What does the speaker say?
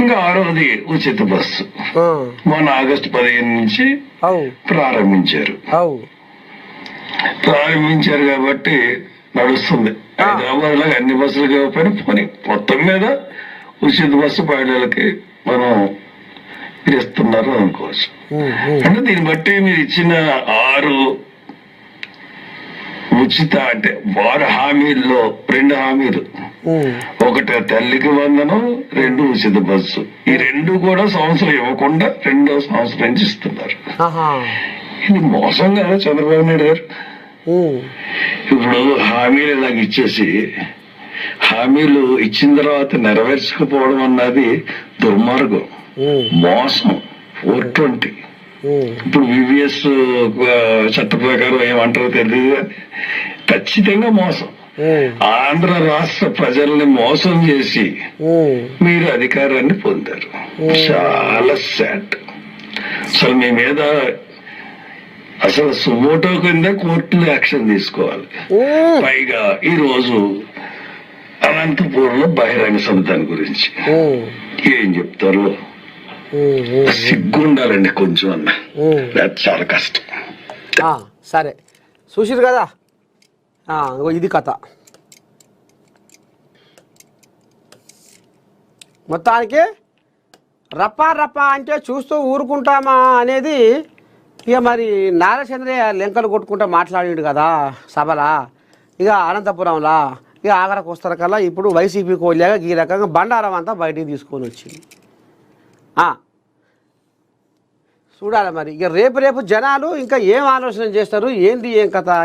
ఇంకా 6వది ఉచిత బస్సు మొన్న ఆగస్టు 15 నుంచి ప్రారంభించారు కాబట్టి నడుస్తుంది. హైదరాబాద్ లో అన్ని బస్సులు కాకపోయినా పోనీ మొత్తం మీద ఉచిత బస్సు మహిళలకి మనం ఇస్తున్నారు అనుకోవచ్చు. అంటే దీన్ని బట్టి మీరు ఇచ్చిన 6 ఉచిత అంటే 6 హామీల్లో 2 హామీలు, ఒకటి తల్లికి వందనం, 2 ఉచిత బస్సు. ఈ 2 కూడా సంవత్సరం ఇవ్వకుండా 2వ సంవత్సరం నుంచి ఇస్తున్నారు. ఇది మోసం కదా చంద్రబాబు నాయుడు గారు? ఇప్పుడు హామీలు ఇలాగ ఇచ్చేసి హామీలు ఇచ్చిన తర్వాత నెరవేర్చకపోవడం అన్నది దుర్మార్గం, మోసం. 420 ఇప్పుడు వివిఎస్ చట్ట ప్రకారం ఏమంటారో తెలియదు కానీ ఖచ్చితంగా మోసం. ఆంధ్ర రాష్ట్ర ప్రజల్ని మోసం చేసి మీరు అధికారాన్ని పొందారు. చాలా సాడ్. అసలు మీ మీద అసలు సుమోటో కింద కోర్టులు యాక్షన్ తీసుకోవాలి. పైగా ఈ రోజు అనంతపూర్లో బహిరంగ సభ గురించి ఏం చెప్తారు? సిగ్గుండాలండి కొంచెం అన్న, చాలా కష్టం. సరే చూసిరు కదా, ఇది కథ. మొత్తానికి రప్పా రప్పా అంటే చూస్తూ ఊరుకుంటామా అనేది ఇక మరి నాగచంద్రయ్య లెంకలు కొట్టుకుంటూ మాట్లాడాడు కదా సభలా. ఇక అనంతపురంలా ఇక ఆఖరికి వస్తారు కల్లా ఇప్పుడు వైసీపీ కోళ్ళగా ఈ రకంగా బండారం అంతా బయటికి తీసుకొని వచ్చింది. చూడాలి మరి ఇక రేపు జనాలు ఇంకా ఏం ఆలోచన చేస్తారు, ఏంది ఏం కథ.